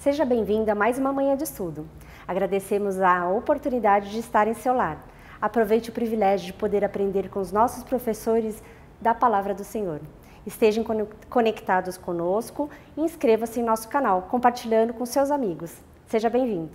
Seja bem-vindo a mais uma manhã de estudo. Agradecemos a oportunidade de estar em seu lar. Aproveite o privilégio de poder aprender com os nossos professores da Palavra do Senhor. Estejam conectados conosco e inscreva-se em nosso canal, compartilhando com seus amigos. Seja bem-vindo.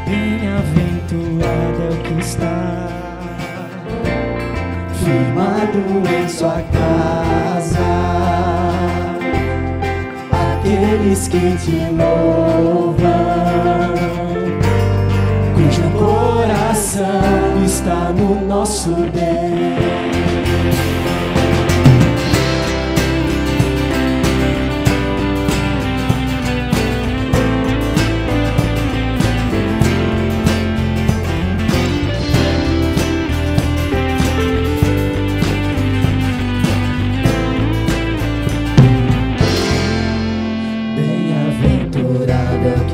Bem-aventurado é o que está firmado em sua casa, aqueles que te louvam, cujo coração está no nosso Deus.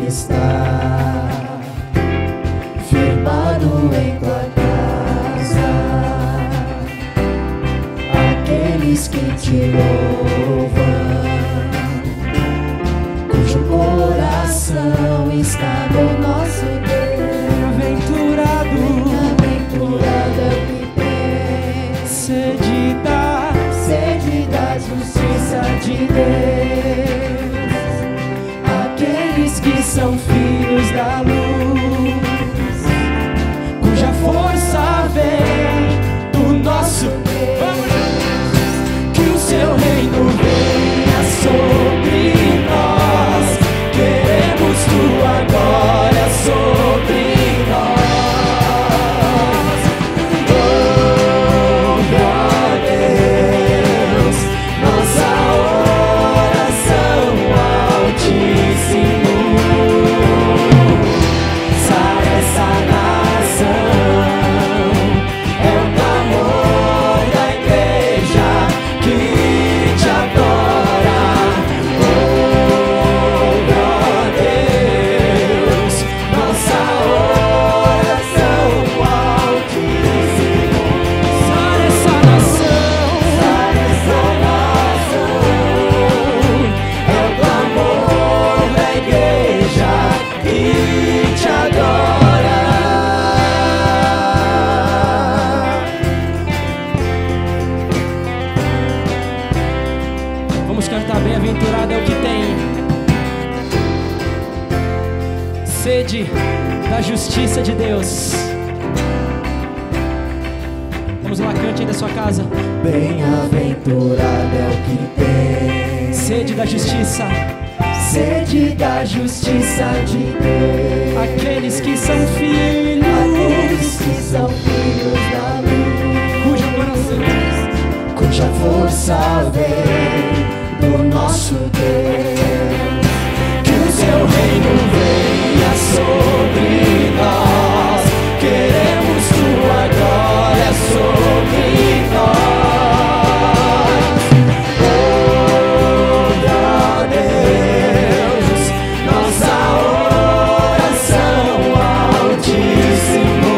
Está firmado em tua casa, aqueles que te louvam, cujo coração está no nosso Deus. Bem-aventurado é o que tem sede da justiça de Deus. Que são filhos da luz, cuja força vem do nosso Deus. Que o seu reino venha sobre nós, queremos tua glória sobre nós. Oh, ó Deus, nossa oração altíssima. Bem-aventurado é o que tem sede da justiça de Deus. Vamos lá, cante aí da sua casa. Bem-aventurado é o que tem sede da justiça de Deus. Aqueles que são filhos da luz, cuja força vem do nosso Deus. Que o seu reino venha sobre nós, queremos tua glória sobre nós. Oh, ó Deus, nossa oração altíssimo,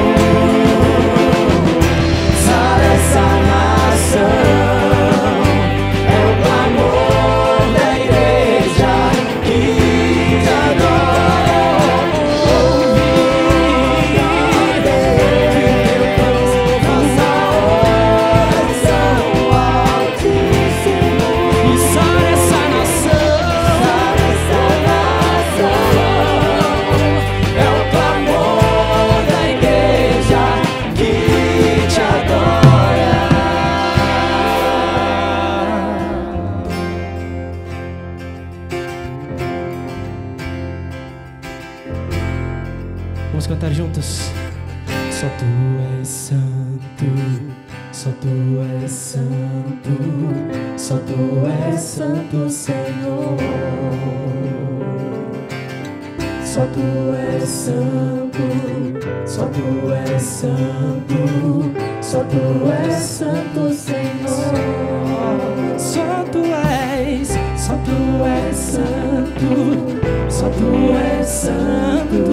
sara essa nação. Vamos cantar juntos. Só tu és santo, só tu és santo, só tu és santo, Senhor. Só tu és santo, só tu és santo, só tu és santo, Senhor. tu és santo, só tu és santo,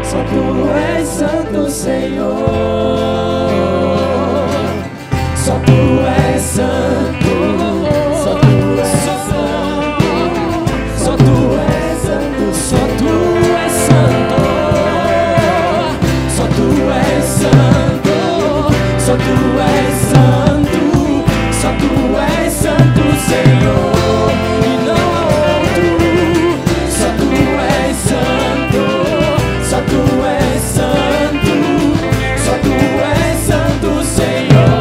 só tu és santo, Senhor. Só tu és santo, só tu és santo, só tu és santo, só tu és santo, só tu és santo, só tu és santo, só tu és santo, Senhor. E não há outro. Só tu és santo, só tu és santo, só tu és santo, Senhor.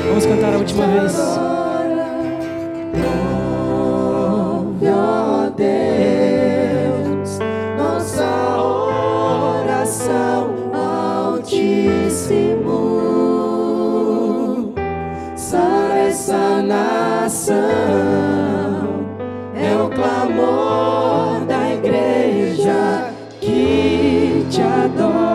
Vamos cantar a última vez. Ouve, ó Deus, nossa oração, Altíssimo. Sara essa nação, é o clamor da igreja que te adora.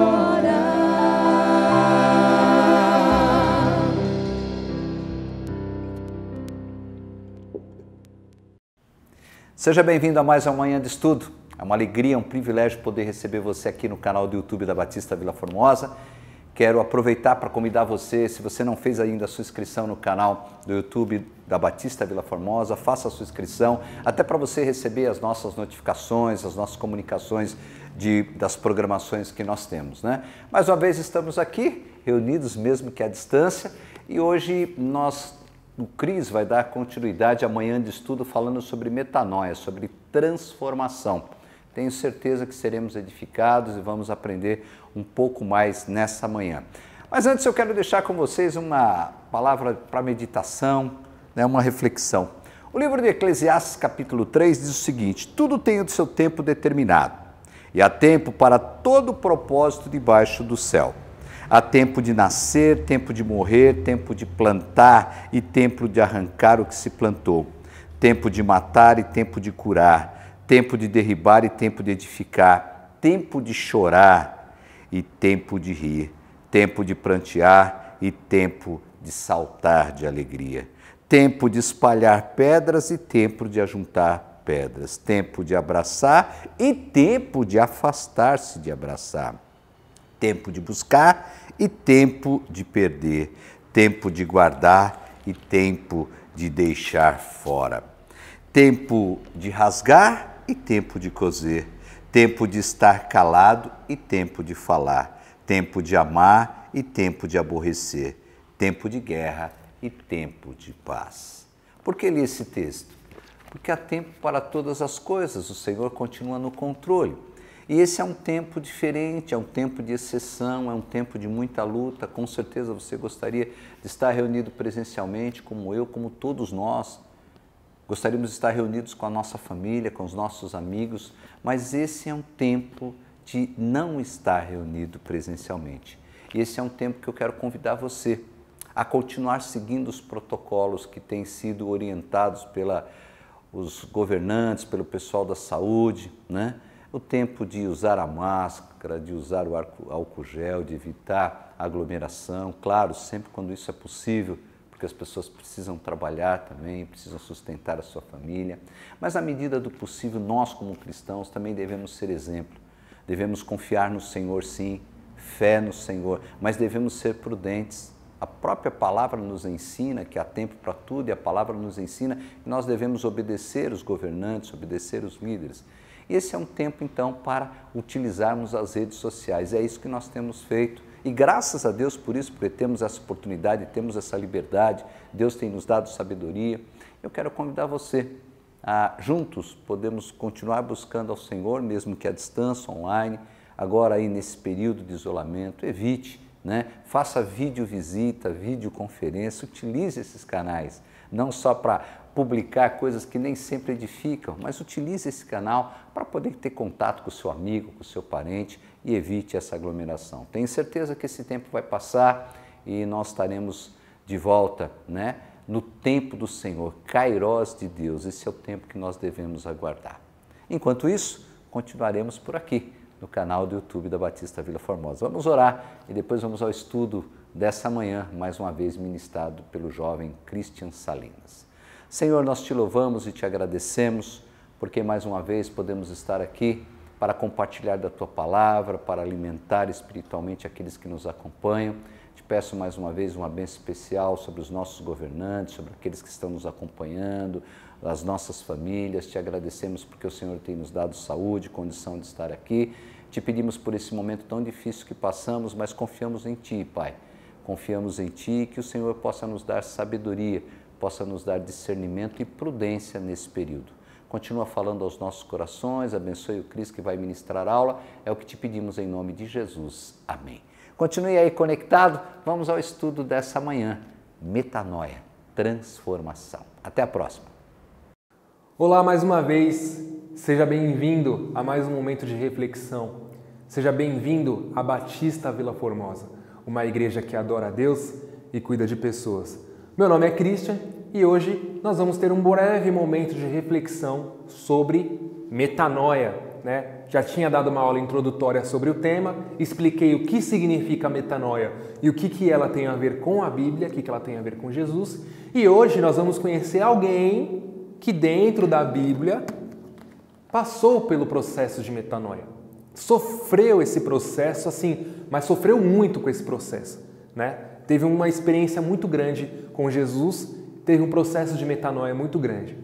Seja bem-vindo a mais uma manhã de estudo. É uma alegria, um privilégio poder receber você aqui no canal do YouTube da Batista Vila Formosa. Quero aproveitar para convidar você, se você não fez ainda a sua inscrição no canal do YouTube da Batista Vila Formosa, faça a sua inscrição, até para você receber as nossas notificações, as nossas comunicações das programações que nós temos, né? Mais uma vez estamos aqui, reunidos mesmo que à distância, e hoje o Cris vai dar continuidade à manhã de estudo falando sobre metanoia, sobre transformação. Tenho certeza que seremos edificados e vamos aprender um pouco mais nessa manhã. Mas antes eu quero deixar com vocês uma palavra para meditação, né, uma reflexão. O livro de Eclesiastes, capítulo 3, diz o seguinte: tudo tem o seu tempo determinado, e há tempo para todo propósito debaixo do céu. Há tempo de nascer, tempo de morrer, tempo de plantar e tempo de arrancar o que se plantou. Tempo de matar e tempo de curar. Tempo de derribar e tempo de edificar. Tempo de chorar e tempo de rir. Tempo de prantear e tempo de saltar de alegria. Tempo de espalhar pedras e tempo de ajuntar pedras. Tempo de abraçar e tempo de afastar-se de abraçar. Tempo de buscar e tempo de perder, tempo de guardar e tempo de deixar fora, tempo de rasgar e tempo de coser, tempo de estar calado e tempo de falar, tempo de amar e tempo de aborrecer, tempo de guerra e tempo de paz. Por que li esse texto? Porque há tempo para todas as coisas, o Senhor continua no controle. E esse é um tempo diferente, é um tempo de exceção, é um tempo de muita luta. Com certeza você gostaria de estar reunido presencialmente, como eu, como todos nós. Gostaríamos de estar reunidos com a nossa família, com os nossos amigos, mas esse é um tempo de não estar reunido presencialmente. E esse é um tempo que eu quero convidar você a continuar seguindo os protocolos que têm sido orientados pelos governantes, pelo pessoal da saúde, né? O tempo de usar a máscara, de usar o álcool gel, de evitar a aglomeração, claro, sempre quando isso é possível, porque as pessoas precisam trabalhar também, precisam sustentar a sua família, mas à medida do possível, nós como cristãos também devemos ser exemplo, devemos confiar no Senhor sim, fé no Senhor, mas devemos ser prudentes. A própria palavra nos ensina que há tempo para tudo e a palavra nos ensina que nós devemos obedecer os governantes, obedecer os líderes. E esse é um tempo, então, para utilizarmos as redes sociais. É isso que nós temos feito. E graças a Deus por isso, porque temos essa oportunidade, temos essa liberdade, Deus tem nos dado sabedoria. Eu quero convidar você a, juntos, podemos continuar buscando ao Senhor, mesmo que à distância, online, agora aí nesse período de isolamento. Evite, faça videovisita, videoconferência, utilize esses canais, não só para publicar coisas que nem sempre edificam, mas utilize esse canal para poder ter contato com o seu amigo, com o seu parente e evite essa aglomeração. Tenho certeza que esse tempo vai passar e nós estaremos de volta, no tempo do Senhor, Kairós de Deus. Esse é o tempo que nós devemos aguardar. Enquanto isso, continuaremos por aqui, no canal do YouTube da Batista Vila Formosa. Vamos orar e depois vamos ao estudo dessa manhã, mais uma vez ministrado pelo jovem Christian Salinas. Senhor, nós te louvamos e te agradecemos, porque mais uma vez podemos estar aqui para compartilhar da tua palavra, para alimentar espiritualmente aqueles que nos acompanham. Te peço mais uma vez uma bênção especial sobre os nossos governantes, sobre aqueles que estão nos acompanhando, as nossas famílias. Te agradecemos porque o Senhor tem nos dado saúde, condição de estar aqui. Te pedimos por esse momento tão difícil que passamos, mas confiamos em Ti, Pai. Confiamos em Ti e que o Senhor possa nos dar sabedoria, possa nos dar discernimento e prudência nesse período. Continua falando aos nossos corações, abençoe o Cristo que vai ministrar a aula, é o que te pedimos em nome de Jesus. Amém. Continue aí conectado, vamos ao estudo dessa manhã. Metanoia, transformação. Até a próxima. Olá mais uma vez, seja bem-vindo a mais um momento de reflexão. Seja bem-vindo à Batista Vila Formosa, uma igreja que adora a Deus e cuida de pessoas. Meu nome é Christian e hoje nós vamos ter um breve momento de reflexão sobre metanoia, Já tinha dado uma aula introdutória sobre o tema, expliquei o que significa metanoia e o que ela tem a ver com a Bíblia, o que ela tem a ver com Jesus. E hoje nós vamos conhecer alguém que dentro da Bíblia passou pelo processo de metanoia. Sofreu esse processo, mas sofreu muito com esse processo, Teve uma experiência muito grande com Jesus, teve um processo de metanoia muito grande,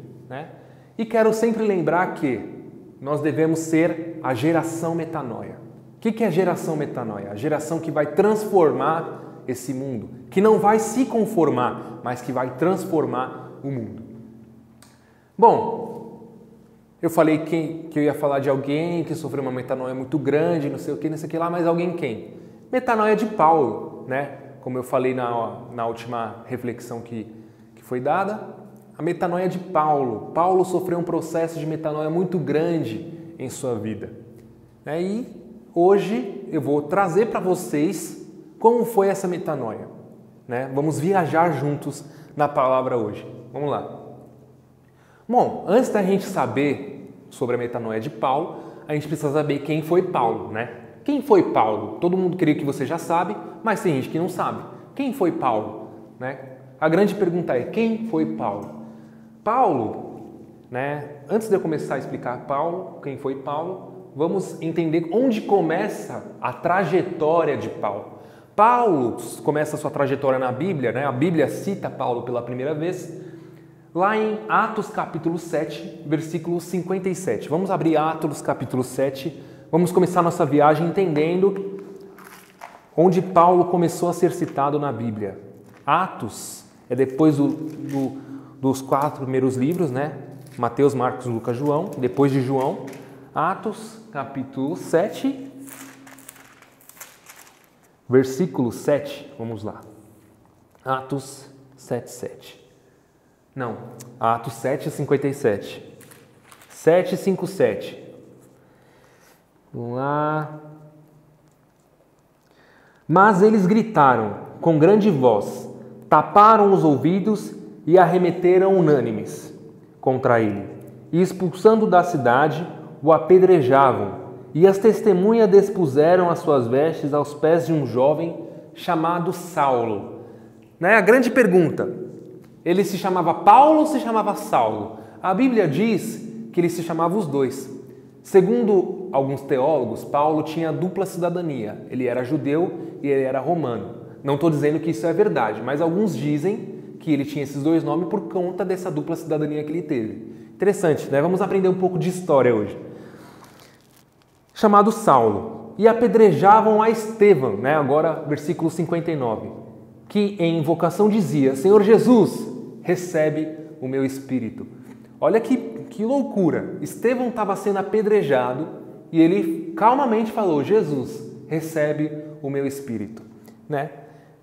E quero sempre lembrar que nós devemos ser a geração metanoia. O que é a geração metanoia? A geração que vai transformar esse mundo, que não vai se conformar, mas que vai transformar o mundo. Bom, eu falei que eu ia falar de alguém que sofreu uma metanoia muito grande, não sei o que lá, mas alguém quem? Metanoia de Paulo, Como eu falei na última reflexão que foi dada, a metanoia de Paulo. Paulo sofreu um processo de metanoia muito grande em sua vida. E hoje eu vou trazer para vocês como foi essa metanoia. Vamos viajar juntos na palavra hoje. Vamos lá. Bom, antes da gente saber sobre a metanoia de Paulo, a gente precisa saber quem foi Paulo, Quem foi Paulo? Todo mundo creio que você já sabe, mas tem gente que não sabe. Quem foi Paulo? A grande pergunta é, quem foi Paulo? Paulo, antes de eu começar a explicar Paulo, quem foi Paulo, vamos entender onde começa a trajetória de Paulo. Paulo começa a sua trajetória na Bíblia, A Bíblia cita Paulo pela primeira vez, lá em Atos capítulo 7, versículo 57. Vamos abrir Atos capítulo 7, vamos começar nossa viagem entendendo onde Paulo começou a ser citado na Bíblia. Atos é depois dos 4 primeiros livros, Mateus, Marcos, Lucas, João. Depois de João, Atos, capítulo 7, versículo 7. Vamos lá. Atos 7, 7. Não, Atos 7, 57. 7, 5, 7. Vamos lá. Mas eles gritaram com grande voz, taparam os ouvidos e arremeteram unânimes contra ele, e expulsando da cidade, o apedrejavam, e as testemunhas despuseram as suas vestes aos pés de um jovem chamado Saulo. A grande pergunta, ele se chamava Paulo ou se chamava Saulo? A Bíblia diz que ele se chamava os dois. Segundo alguns teólogos, Paulo tinha dupla cidadania. Ele era judeu e ele era romano. Não estou dizendo que isso é verdade, mas alguns dizem que ele tinha esses dois nomes por conta dessa dupla cidadania que ele teve. Interessante, né? Vamos aprender um pouco de história hoje. Chamado Saulo. E apedrejavam a Estevão, né? Agora versículo 59, que em invocação dizia: Senhor Jesus, recebe o meu espírito. Olha que loucura. Estevão estava sendo apedrejado e ele calmamente falou: Jesus, recebe o meu espírito, né?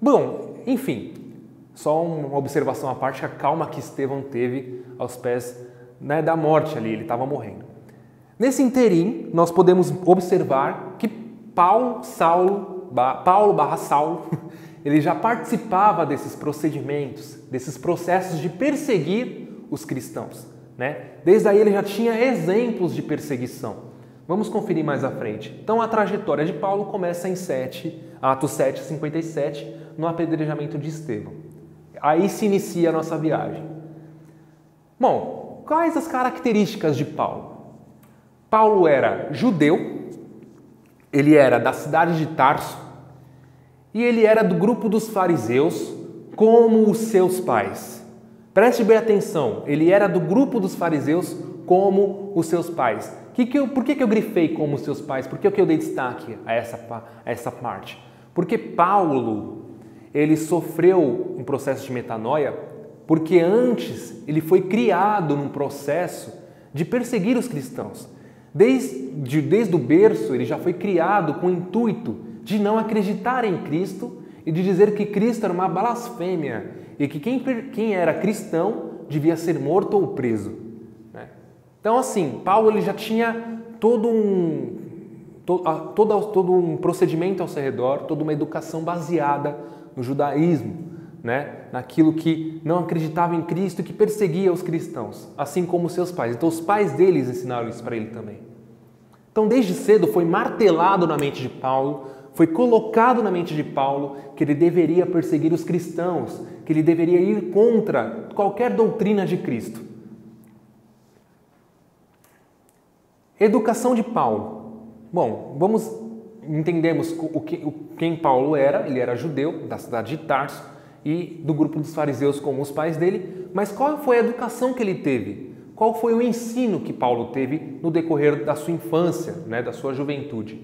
Bom, enfim, só uma observação à parte, a calma que Estevão teve aos pés, né, da morte ali, ele estava morrendo. Nesse interim, nós podemos observar que Paulo barra Saulo, ele já participava desses procedimentos, desses processos de perseguir os cristãos, né? Desde aí ele já tinha exemplos de perseguição. Vamos conferir mais à frente. Então a trajetória de Paulo começa em Atos 7, 57, no apedrejamento de Estevão. Aí se inicia a nossa viagem. Bom, quais as características de Paulo? Paulo era judeu, ele era da cidade de Tarso e ele era do grupo dos fariseus, como os seus pais. Preste bem atenção, ele era do grupo dos fariseus como os seus pais. Por que eu grifei como os seus pais? Por que eu dei destaque a essa parte? Porque Paulo, ele sofreu um processo de metanoia, porque antes ele foi criado num processo de perseguir os cristãos. Desde o berço, ele já foi criado com o intuito de não acreditar em Cristo e de dizer que Cristo era uma blasfêmia e que quem era cristão devia ser morto ou preso. Então, assim, Paulo ele já tinha todo um procedimento ao seu redor, toda uma educação baseada no judaísmo, né? Naquilo que não acreditava em Cristo e que perseguia os cristãos, assim como seus pais. Então, os pais deles ensinaram isso para ele também. Então, desde cedo foi martelado na mente de Paulo, foi colocado na mente de Paulo que ele deveria perseguir os cristãos, que ele deveria ir contra qualquer doutrina de Cristo. Educação de Paulo. Bom, entendemos quem Paulo era. Ele era judeu, da cidade de Tarso e do grupo dos fariseus como os pais dele. Mas qual foi a educação que ele teve? Qual foi o ensino que Paulo teve no decorrer da sua infância, né, da sua juventude?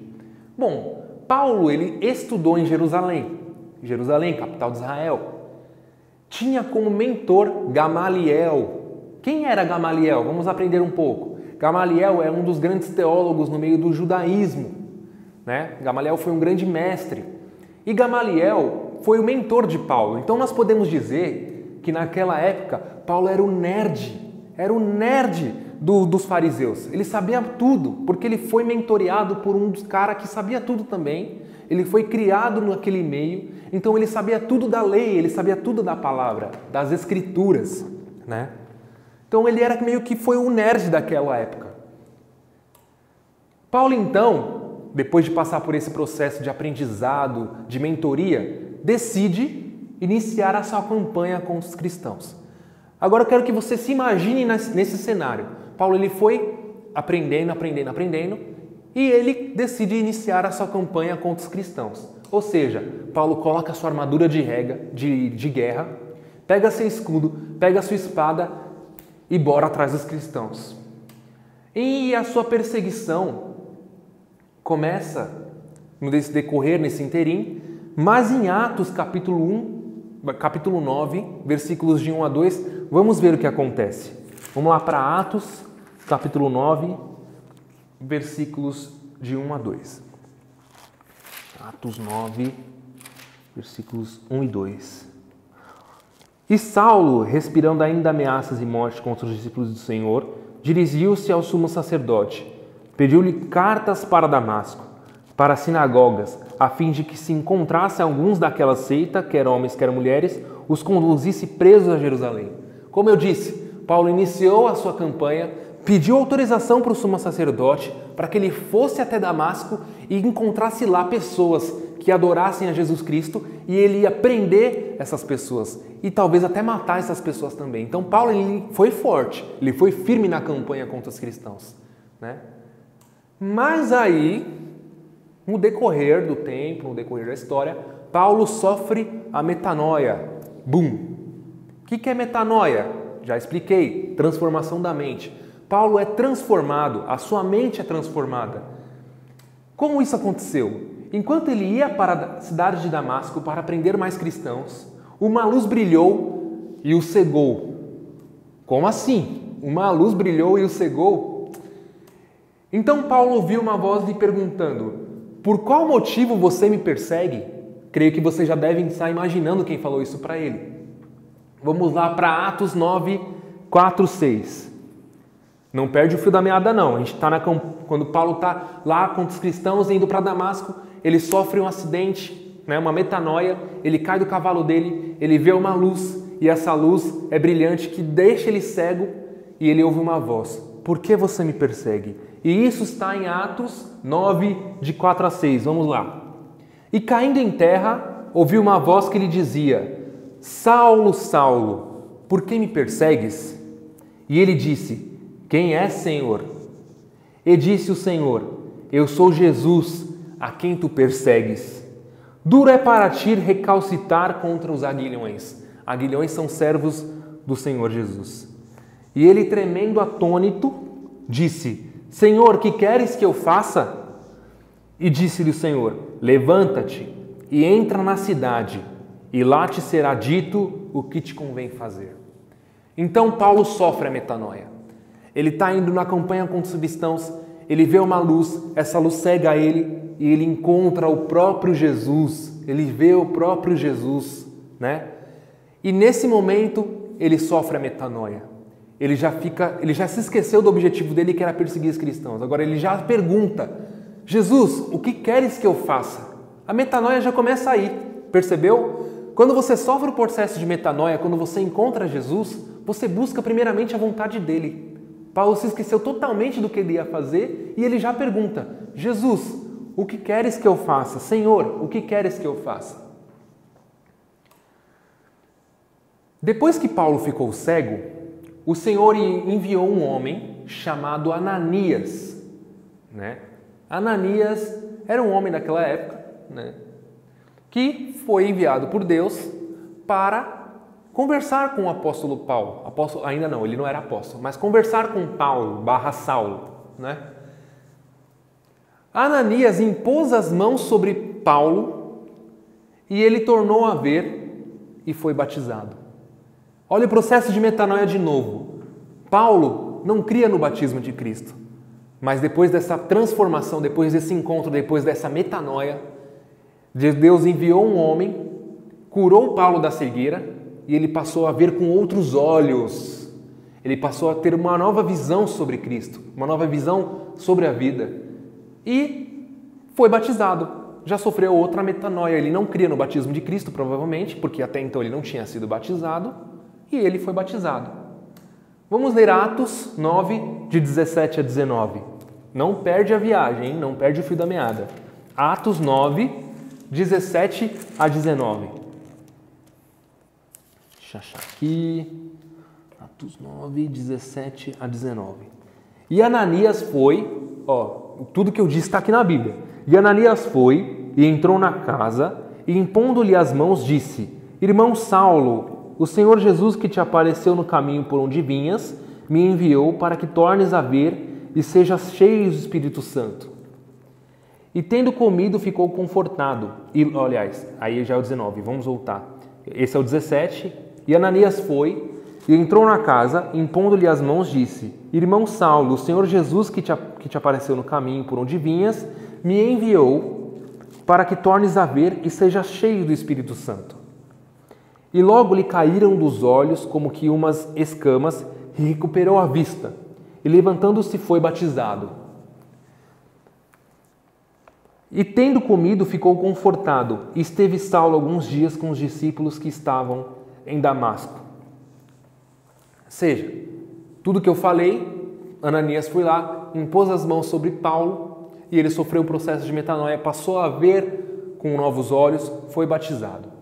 Bom, Paulo ele estudou em Jerusalém, capital de Israel. Tinha como mentor Gamaliel. Quem era Gamaliel? Vamos aprender um pouco. Gamaliel é um dos grandes teólogos no meio do judaísmo, né? Gamaliel foi um grande mestre. E Gamaliel foi o mentor de Paulo. Então nós podemos dizer que naquela época Paulo era o nerd dos fariseus. Ele sabia tudo, porque ele foi mentoreado por um dos caras que sabia tudo também. Ele foi criado naquele meio, então ele sabia tudo da lei, ele sabia tudo da palavra, das escrituras, né? Então ele era meio que foi um nerd daquela época. Paulo então, depois de passar por esse processo de aprendizado, de mentoria, decide iniciar a sua campanha contra os cristãos. Agora eu quero que você se imagine nesse cenário. Paulo ele foi aprendendo e ele decide iniciar a sua campanha contra os cristãos. Ou seja, Paulo coloca a sua armadura de guerra, pega seu escudo, pega a sua espada e bora atrás dos cristãos. E a sua perseguição começa no decorrer nesse interim, mas em Atos capítulo 9, versículos de 1 a 2, vamos ver o que acontece. Vamos lá para Atos, capítulo 9, versículos de 1 a 2. Atos 9, versículos 1 e 2. E Saulo, respirando ainda ameaças e morte contra os discípulos do Senhor, dirigiu-se ao sumo sacerdote. Pediu-lhe cartas para Damasco, para as sinagogas, a fim de que se encontrasse alguns daquela seita, quer homens, quer mulheres, os conduzisse presos a Jerusalém. Como eu disse, Paulo iniciou a sua campanha, pediu autorização para o sumo sacerdote para que ele fosse até Damasco e encontrasse lá pessoas que adorassem a Jesus Cristo e ele ia prender essas pessoas e talvez até matar essas pessoas também. Então Paulo ele foi forte, ele foi firme na campanha contra os cristãos, né? Mas aí, no decorrer do tempo, no decorrer da história, Paulo sofre a metanoia. Bum! O que é metanoia? Já expliquei, transformação da mente. Paulo é transformado, a sua mente é transformada. Como isso aconteceu? Enquanto ele ia para a cidade de Damasco para aprender mais cristãos, uma luz brilhou e o cegou. Como assim? Uma luz brilhou e o cegou? Então Paulo ouviu uma voz lhe perguntando: por qual motivo você me persegue? Creio que vocês já devem estar imaginando quem falou isso para ele. Vamos lá para Atos 9, 4, 6. Não perde o fio da meada não. A gente está quando Paulo está lá com os cristãos indo para Damasco, ele sofre um acidente, uma metanoia, ele cai do cavalo dele, ele vê uma luz e essa luz é brilhante que deixa ele cego e ele ouve uma voz: por que você me persegue? E isso está em Atos 9, de 4 a 6. Vamos lá. E caindo em terra, ouviu uma voz que lhe dizia: Saulo, Saulo, por que me persegues? E ele disse: quem é, Senhor? E disse o Senhor: eu sou Jesus, a quem tu persegues. Duro é para ti recalcitar contra os aguilhões. Aguilhões são servos do Senhor Jesus. E ele, tremendo atônito, disse: Senhor, que queres que eu faça? E disse-lhe o Senhor: levanta-te e entra na cidade, e lá te será dito o que te convém fazer. Então Paulo sofre a metanoia. Ele está indo na campanha contra os cristãos, ele vê uma luz, essa luz cega ele, e ele encontra o próprio Jesus, ele vê o próprio Jesus, E nesse momento ele sofre a metanoia. Ele já se esqueceu do objetivo dele, que era perseguir os cristãos. Agora ele já pergunta: Jesus, o que queres que eu faça? A metanoia já começa aí, percebeu? Quando você sofre o processo de metanoia, quando você encontra Jesus, você busca primeiramente a vontade dele. Paulo se esqueceu totalmente do que ele ia fazer e ele já pergunta: Jesus, o que queres que eu faça? Senhor, o que queres que eu faça? Depois que Paulo ficou cego, o Senhor enviou um homem chamado Ananias. Ananias era um homem daquela época, que foi enviado por Deus para conversar com o apóstolo Paulo. Ainda não, ele não era apóstolo, mas conversar com Paulo /Saulo. Ananias impôs as mãos sobre Paulo e ele tornou a ver e foi batizado. Olha o processo de metanoia de novo. Paulo não cria no batismo de Cristo, mas depois dessa transformação, depois desse encontro, depois dessa metanoia, Deus enviou um homem, curou Paulo da cegueira e ele passou a ver com outros olhos. Ele passou a ter uma nova visão sobre Cristo, uma nova visão sobre a vida e foi batizado. Já sofreu outra metanoia. Ele não cria no batismo de Cristo, provavelmente, porque até então ele não tinha sido batizado, e ele foi batizado. Vamos ler Atos 9, de 17 a 19. Não perde a viagem, hein? Não perde o fio da meada. Atos 9, 17 a 19. Deixa eu achar aqui. Atos 9, 17 a 19. E Ananias foi, tudo que eu disse está aqui na Bíblia. E Ananias foi e entrou na casa e, impondo-lhe as mãos, disse: Irmão Saulo, o Senhor Jesus, que te apareceu no caminho por onde vinhas, me enviou para que tornes a ver e sejas cheio do Espírito Santo. E tendo comido, ficou confortado. E, aliás, aí já é o 19, vamos voltar. Esse é o 17. E Ananias foi e entrou na casa, impondo-lhe as mãos, disse: Irmão Saulo, o Senhor Jesus, que te apareceu no caminho por onde vinhas, me enviou para que tornes a ver e sejas cheio do Espírito Santo. E logo lhe caíram dos olhos como que umas escamas e recuperou a vista. E levantando-se foi batizado. E tendo comido ficou confortado. E esteve Saulo alguns dias com os discípulos que estavam em Damasco. Ou seja, tudo que eu falei, Ananias foi lá, impôs as mãos sobre Paulo e ele sofreu o processo de metanoia, passou a ver com novos olhos, foi batizado.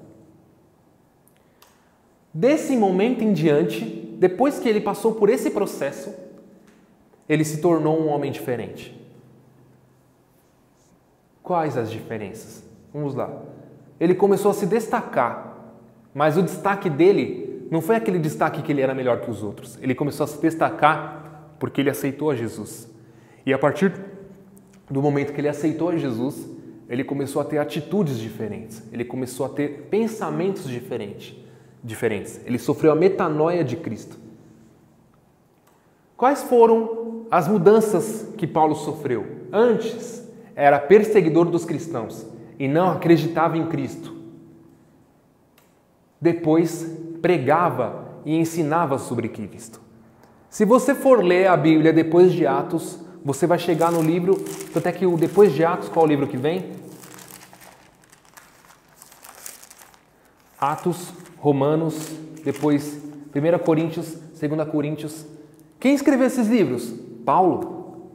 Desse momento em diante, depois que ele passou por esse processo, ele se tornou um homem diferente. Quais as diferenças? Vamos lá. Ele começou a se destacar, mas o destaque dele não foi aquele destaque que ele era melhor que os outros. Ele começou a se destacar porque ele aceitou a Jesus. E a partir do momento que ele aceitou a Jesus, ele começou a ter atitudes diferentes. Ele começou a ter pensamentos diferentes. Ele sofreu a metanoia de Cristo. Quais foram as mudanças que Paulo sofreu? Antes, era perseguidor dos cristãos e não acreditava em Cristo. Depois, pregava e ensinava sobre Cristo. Se você for ler a Bíblia depois de Atos, você vai chegar no livro, até que depois de Atos, qual é o livro que vem? Atos, Romanos, depois 1 Coríntios, 2 Coríntios. Quem escreveu esses livros? Paulo.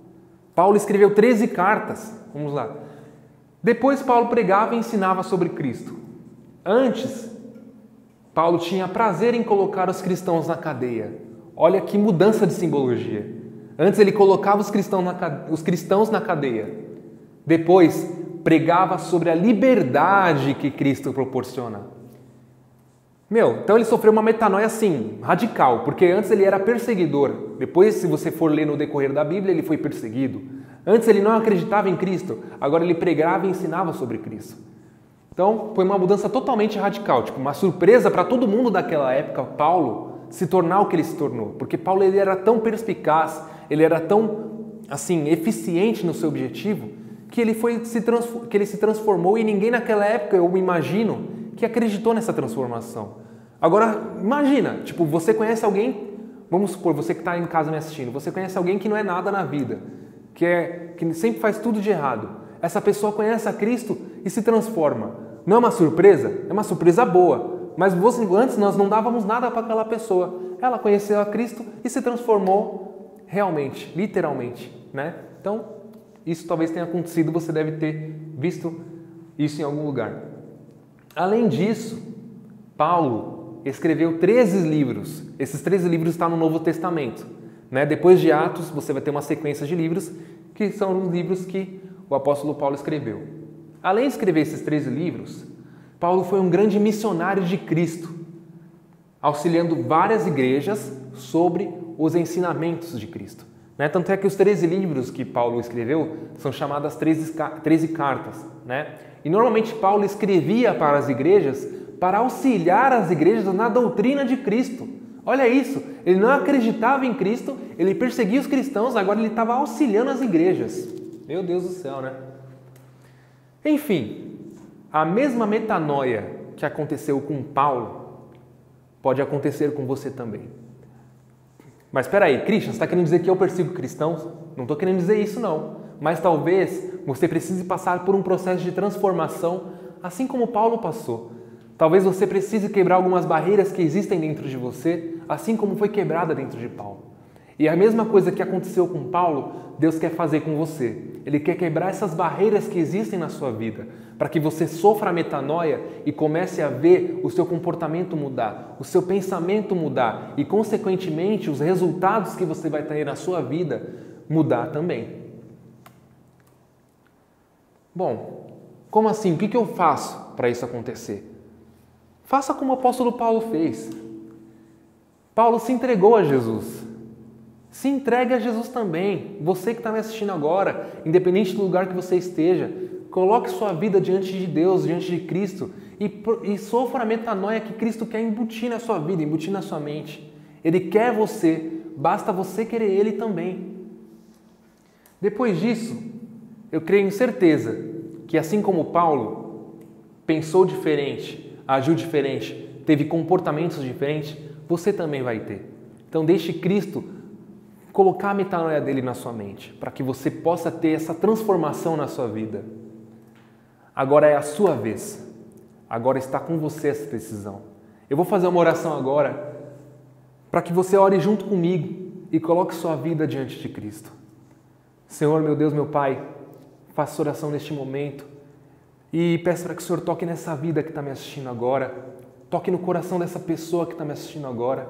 Paulo escreveu 13 cartas. Vamos lá. Depois Paulo pregava e ensinava sobre Cristo. Antes, Paulo tinha prazer em colocar os cristãos na cadeia. Olha que mudança de simbologia. Antes ele colocava os cristãos na cadeia. Depois, pregava sobre a liberdade que Cristo proporciona. Então ele sofreu uma metanoia assim, radical, porque antes ele era perseguidor. Depois, se você for ler no decorrer da Bíblia, ele foi perseguido. Antes ele não acreditava em Cristo, agora ele pregava e ensinava sobre Cristo. Então, foi uma mudança totalmente radical, tipo uma surpresa para todo mundo daquela época, Paulo se tornar o que ele se tornou. Porque Paulo ele era tão perspicaz, ele era tão assim eficiente no seu objetivo, que ele se transformou e ninguém naquela época, eu imagino, que acreditou nessa transformação. Agora, imagina, tipo, você conhece alguém, vamos supor, você que está em casa me assistindo, você conhece alguém que não é nada na vida, que sempre faz tudo de errado. Essa pessoa conhece a Cristo e se transforma. Não é uma surpresa? É uma surpresa boa. Mas antes nós não dávamos nada para aquela pessoa. Ela conheceu a Cristo e se transformou realmente, literalmente, né? Então, isso talvez tenha acontecido, você deve ter visto isso em algum lugar. Além disso, Paulo escreveu 13 livros. Esses 13 livros estão no Novo Testamento, né? Depois de Atos, você vai ter uma sequência de livros que são os livros que o apóstolo Paulo escreveu. Além de escrever esses 13 livros, Paulo foi um grande missionário de Cristo, auxiliando várias igrejas sobre os ensinamentos de Cristo. Né? Tanto é que os 13 livros que Paulo escreveu são chamadas 13 cartas. Né? E normalmente Paulo escrevia para as igrejas para auxiliar as igrejas na doutrina de Cristo. Olha isso, ele não acreditava em Cristo, ele perseguia os cristãos, agora ele estava auxiliando as igrejas. Meu Deus do céu, né? Enfim, a mesma metanoia que aconteceu com Paulo pode acontecer com você também. Mas espera aí, Christian, você está querendo dizer que eu persigo cristãos? Não estou querendo dizer isso não. Mas talvez você precise passar por um processo de transformação, assim como Paulo passou. Talvez você precise quebrar algumas barreiras que existem dentro de você, assim como foi quebrada dentro de Paulo. E a mesma coisa que aconteceu com Paulo, Deus quer fazer com você. Ele quer quebrar essas barreiras que existem na sua vida, para que você sofra a metanoia e comece a ver o seu comportamento mudar, o seu pensamento mudar e, consequentemente, os resultados que você vai ter na sua vida mudar também. Bom, como assim? O que eu faço para isso acontecer? Faça como o apóstolo Paulo fez. Paulo se entregou a Jesus. Se entregue a Jesus também. Você que está me assistindo agora, independente do lugar que você esteja, coloque sua vida diante de Deus, diante de Cristo e sofra a metanoia que Cristo quer embutir na sua vida, embutir na sua mente. Ele quer você, basta você querer Ele também. Depois disso, eu creio em certeza que assim como Paulo pensou diferente, agiu diferente, teve comportamentos diferentes, você também vai ter. Então deixe Cristo colocar a metanoia dele na sua mente, para que você possa ter essa transformação na sua vida. Agora é a sua vez. Agora está com você essa decisão. Eu vou fazer uma oração agora, para que você ore junto comigo e coloque sua vida diante de Cristo. Senhor, meu Deus, meu Pai, faço oração neste momento e peço para que o Senhor toque nessa vida que está me assistindo agora, toque no coração dessa pessoa que está me assistindo agora.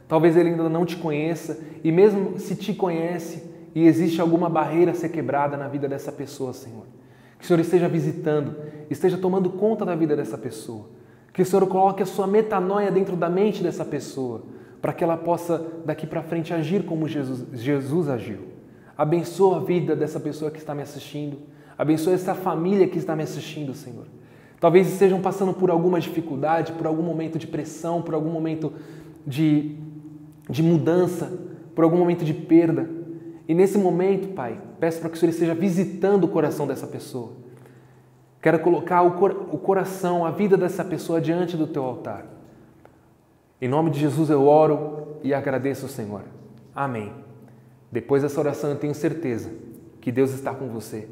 Talvez ele ainda não te conheça e mesmo se te conhece e existe alguma barreira a ser quebrada na vida dessa pessoa, Senhor. Que Que o Senhor esteja visitando, esteja tomando conta da vida dessa pessoa. Que o Senhor coloque a sua metanoia dentro da mente dessa pessoa, para que ela possa daqui para frente agir como Jesus agiu. Abençoa a vida dessa pessoa que está me assistindo. Abençoa essa família que está me assistindo, Senhor. Talvez estejam passando por alguma dificuldade, por algum momento de pressão, por algum momento de mudança, por algum momento de perda. E nesse momento, Pai, peço para que o Senhor esteja visitando o coração dessa pessoa. Quero colocar o coração, a vida dessa pessoa diante do Teu altar. Em nome de Jesus eu oro e agradeço, Senhor. Amém. Depois dessa oração eu tenho certeza que Deus está com você.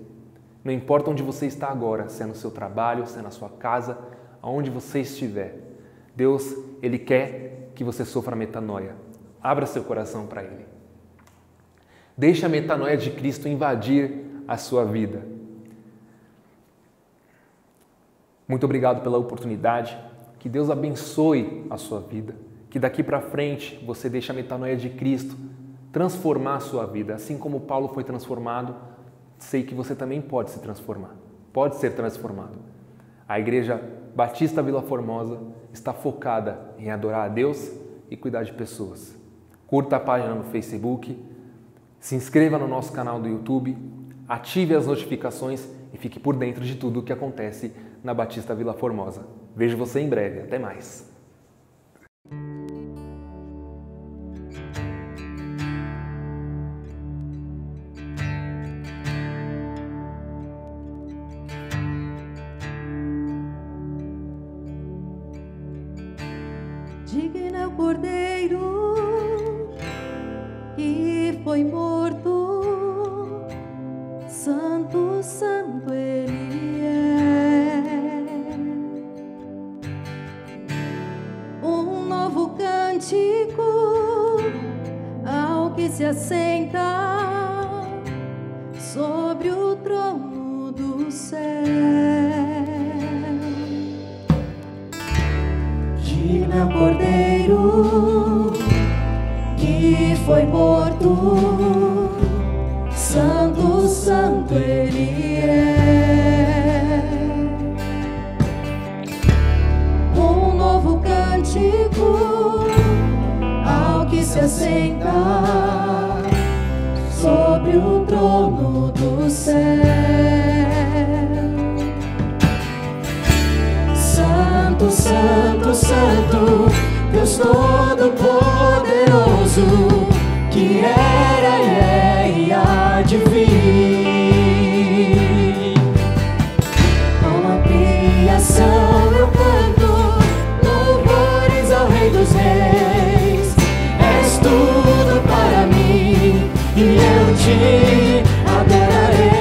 Não importa onde você está agora, se é no seu trabalho, se é na sua casa, aonde você estiver. Deus, Ele quer que você sofra metanoia. Abra seu coração para Ele. Deixe a metanoia de Cristo invadir a sua vida. Muito obrigado pela oportunidade. Que Deus abençoe a sua vida. Que daqui para frente você deixe a metanoia de Cristo transformar a sua vida. Assim como Paulo foi transformado, sei que você também pode se transformar. Pode ser transformado. A Igreja Batista Vila Formosa está focada em adorar a Deus e cuidar de pessoas. Curta a página no Facebook, se inscreva no nosso canal do YouTube, ative as notificações e fique por dentro de tudo o que acontece na Batista Vila Formosa. Vejo você em breve. Até mais. Digno é o Cordeiro que foi morto, santo, santo Ele é. Um novo cântico ao que se assenta sobre o trono do céu. Digno é o Cordeiro que foi morto, santo, santo Ele é. Um novo cântico ao que se assenta sobre o trono do céu. Santo, santo, santo, Deus Todo-Poderoso, que era e é e há de vir. Com a criação eu canto louvores ao Rei dos Reis. És tudo para mim e eu te adorarei.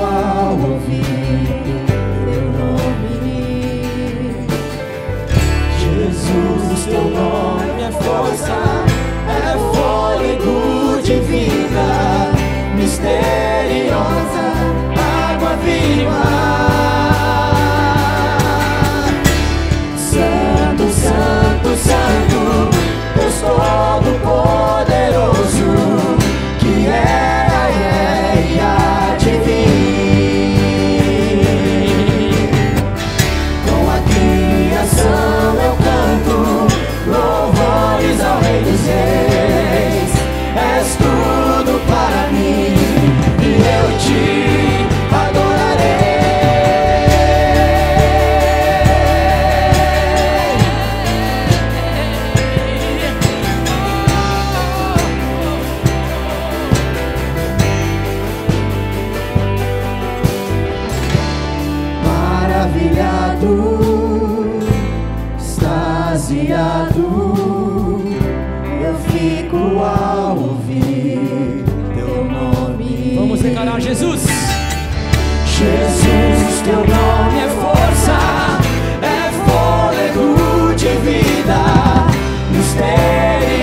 Ao ouvir teu nome, Jesus, teu nome é força, é fôlego de vida, misteriosa, água viva. Santo, santo, santo, Deus Todo-Poderoso, que era e é e há de vir. Eu canto louvores ao Rei dos Reis. És tudo para mim e eu te adorarei. Maravilhado, eu fico ao ouvir teu nome. Vamos encarar Jesus. Jesus, teu nome é força, é fôlego de vida, mistério.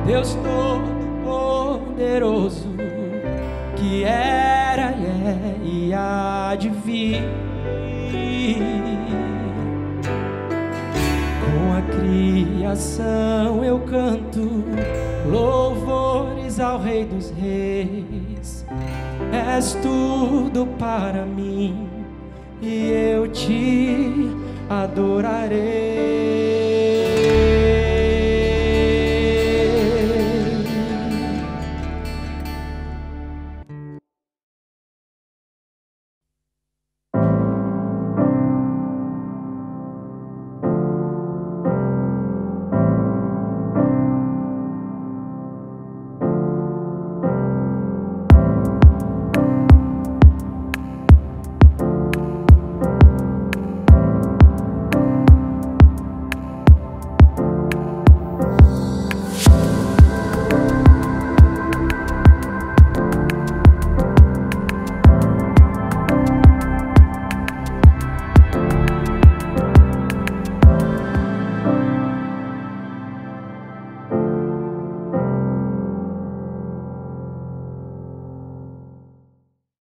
Deus Todo-Poderoso, que era e há de vir. Com a criação eu canto louvores ao Rei dos Reis. És tudo para mim e eu te adorarei.